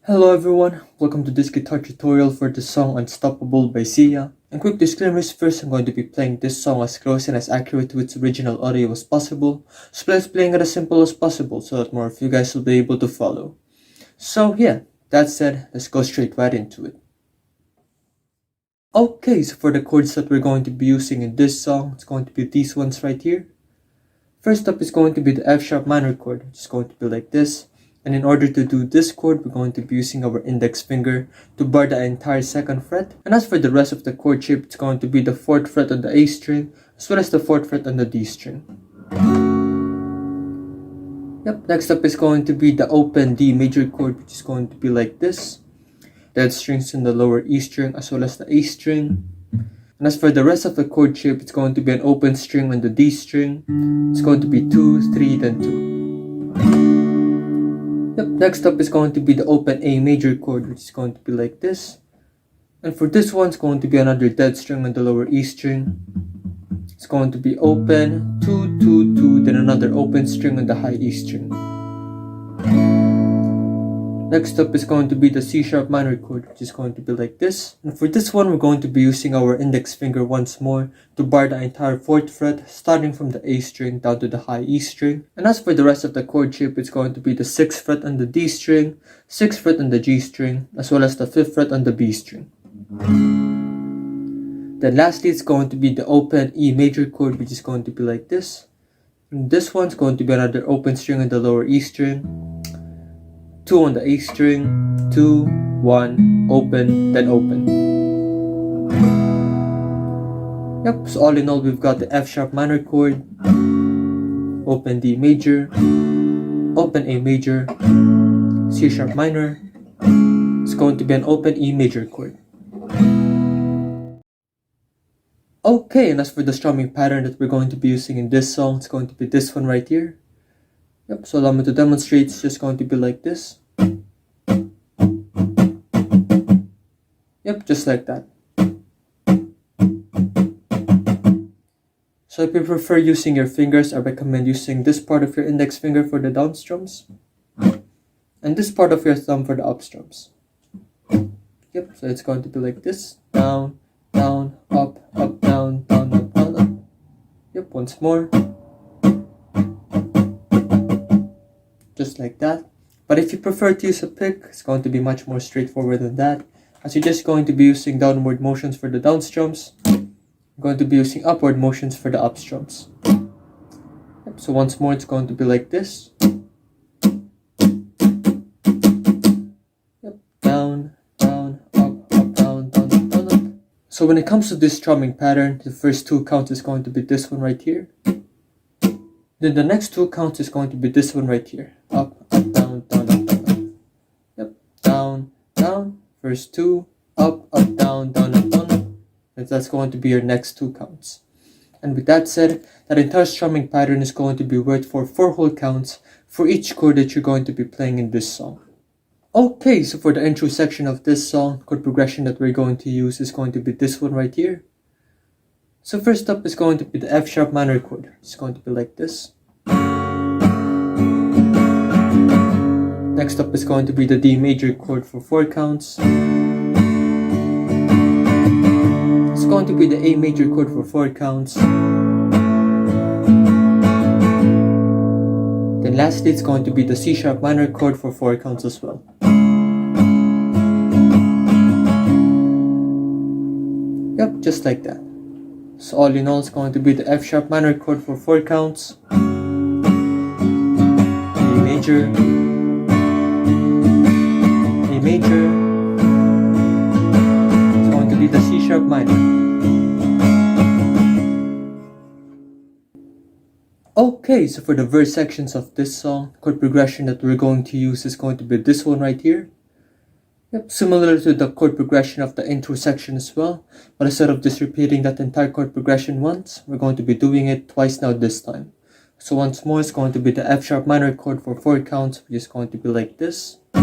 Hello everyone, welcome to this guitar tutorial for the song Unstoppable by SIA. And quick disclaimers first, I'm going to be playing this song as close and as accurate to its original audio as possible. So let's playing it as simple as possible so that more of you guys will be able to follow. So yeah, that said, let's go straight right into it. Okay, so for the chords that we're going to be using in this song, it's going to be these ones right here. First up is going to be the F sharp minor chord, which is going to be like this. And in order to do this chord, we're going to be using our index finger to bar the entire 2nd fret. And as for the rest of the chord shape, it's going to be the 4th fret on the A string, as well as the 4th fret on the D string. Yep, next up is going to be the open D major chord, which is going to be like this. Dead strings in the lower E string, as well as the A string. And as for the rest of the chord shape, it's going to be an open string on the D string. It's going to be 2, 3, then 2. Yep, next up is going to be the open A major chord, which is going to be like this. And for this one, it's going to be another dead string on the lower E string. It's going to be open, 2, 2, 2, then another open string on the high E string. Next up is going to be the C sharp minor chord, which is going to be like this. And for this one, we're going to be using our index finger once more to bar the entire 4th fret, starting from the A string down to the high E string. And as for the rest of the chord shape, it's going to be the 6th fret on the D string, 6th fret on the G string, as well as the 5th fret on the B string. Then lastly, it's going to be the open E major chord, which is going to be like this. And this one's going to be another open string on the lower E string, 2 on the A string, 2, 1, open, then open. Yep, so all in all, we've got the F sharp minor chord, open D major, open A major, C sharp minor. It's going to be an open E major chord. Okay, and as for the strumming pattern that we're going to be using in this song, it's going to be this one right here. Yep, so allow me to demonstrate. It's just going to be like this. Yep, just like that. So if you prefer using your fingers, I recommend using this part of your index finger for the down strums and this part of your thumb for the up strums. Yep, so it's going to be like this. Down, down, up, up, down, down, up, down, up. Yep, once more. Just like that. But if you prefer to use a pick, it's going to be much more straightforward than that, as you're just going to be using downward motions for the down strums. I'm going to be using upward motions for the up strums. Yep, so once more, it's going to be like this. Yep, down, down, up, up, down, down, up, down, up. So when it comes to this strumming pattern, the first 2 counts is going to be this one right here. Then the next 2 counts is going to be this one right here. Up, up, down, down, up, down, up. Yep, down, down. First 2, up, up, down, down, up, down, up. And that's going to be your next 2 counts. And with that said, that entire strumming pattern is going to be worked for 4 whole counts for each chord that you're going to be playing in this song. Okay, so for the intro section of this song, chord progression that we're going to use is going to be this one right here. So first up is going to be the F sharp minor chord. It's going to be like this. Next up is going to be the D major chord for 4 counts. It's going to be the A major chord for 4 counts. Then lastly, it's going to be the C sharp minor chord for 4 counts as well. Yep, just like that. So all in all, it's going to be the F sharp minor chord for 4 counts, A major, A major, it's going to be the C sharp minor. Okay, so for the verse sections of this song, chord progression that we're going to use is going to be this one right here. Yep, similar to the chord progression of the intro section as well, but instead of just repeating that entire chord progression once, we're going to be doing it twice now this time. So once more, it's going to be the F sharp minor chord for 4 counts, which is going to be like this. A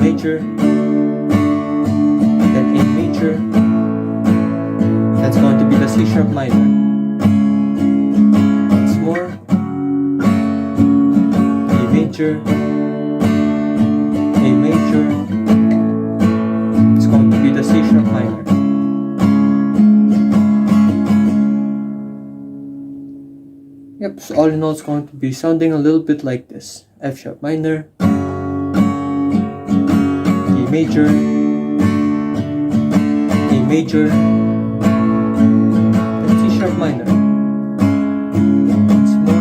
major, then A major, that's going to be the C sharp minor. Once more, A major, Yep, so all in all, it's going to be sounding a little bit like this. F sharp minor, D major, A major, then C sharp minor. Once more.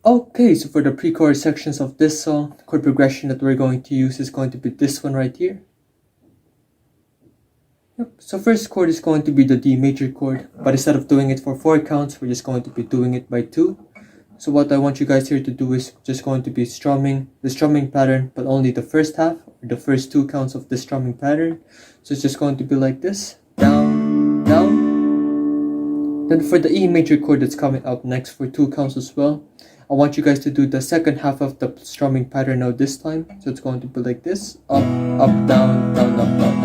Okay, so for the pre-chorus sections of this song, the chord progression that we're going to use is going to be this one right here. Yep, so first chord is going to be the D major chord, but instead of doing it for 4 counts, we're just going to be doing it by 2. So what I want you guys here to do is just going to be strumming the strumming pattern, but only the first half, or the first 2 counts of the strumming pattern. So it's just going to be like this, down, down. Then for the E major chord that's coming up next for 2 counts as well, I want you guys to do the second half of the strumming pattern now this time. So it's going to be like this, up, up, down, down, up, down,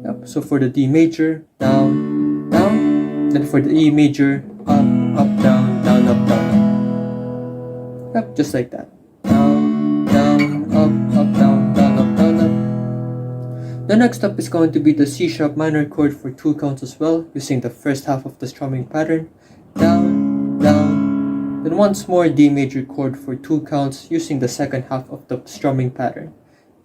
up. Yep, so for the D major, down, down. Then for the E major, up, up, down, down, up, down. Yep, just like that. Down, down, up, down, down, up, down, up. The next up is going to be the C sharp minor chord for 2 counts as well, using the first half of the strumming pattern. Down, down. Then once more D major chord for 2 counts, using the second half of the strumming pattern.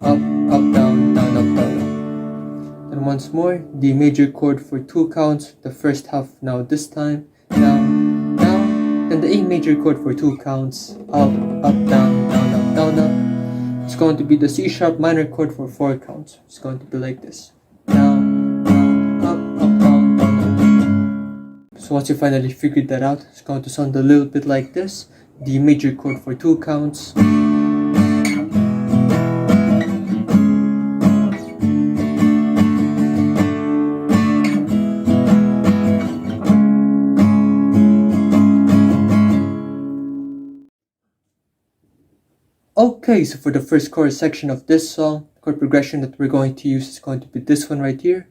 Up, down, down, up, down. Then once more D major chord for 2 counts, the first half now this time. Down, down. Then the A major chord for 2 counts. Up, down, down, up, down, up. It's going to be the C sharp minor chord for 4 counts. It's going to be like this. Down, down, up, down, down, up. So once you finally figured that out, it's going to sound a little bit like this. D major chord for 2 counts. Okay, so for the first chorus section of this song, the chord progression that we're going to use is going to be this one right here.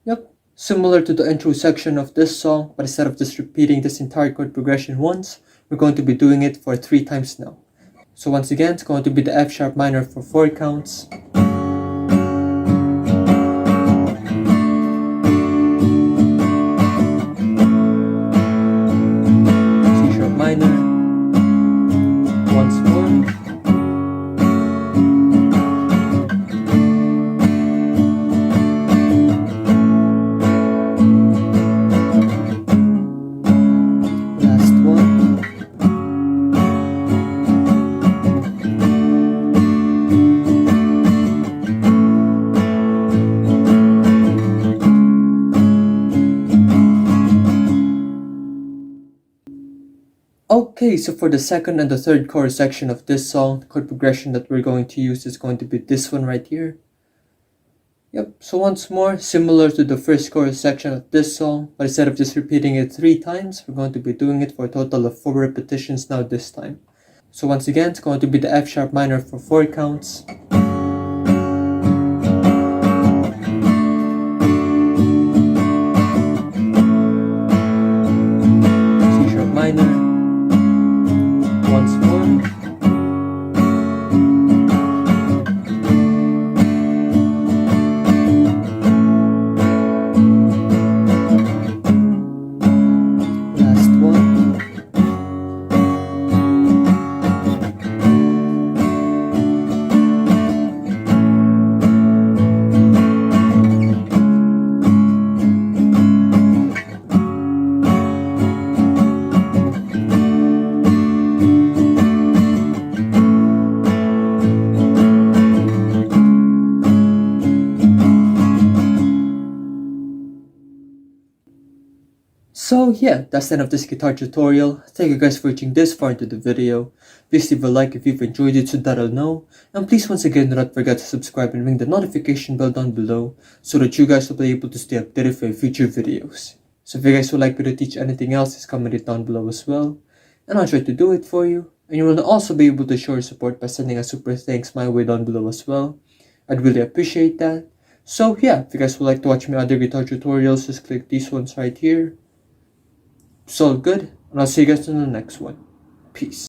Yep, similar to the intro section of this song, but instead of just repeating this entire chord progression once, we're going to be doing it for 3 times now. So once again, it's going to be the F sharp minor for 4 counts. C sharp minor. Once more. Okay, so for the second and the third chorus section of this song, the chord progression that we're going to use is going to be this one right here. Yep, so once more, similar to the first chorus section of this song, but instead of just repeating it 3 times, we're going to be doing it for a total of 4 repetitions now this time. So once again, it's going to be the F sharp minor for 4 counts. C sharp minor. Once more. Last one. So yeah, that's the end of this guitar tutorial. Thank you guys for watching this far into the video. Please leave a like if you've enjoyed it so that I'll know. And please once again do not forget to subscribe and ring the notification bell down below so that you guys will be able to stay updated for future videos. So if you guys would like me to teach anything else, just comment it down below as well. And I'll try to do it for you. And you will also be able to show your support by sending a super thanks my way down below as well. I'd really appreciate that. So yeah, if you guys would like to watch my other guitar tutorials, just click these ones right here. So good. And I'll see you guys in the next one. Peace.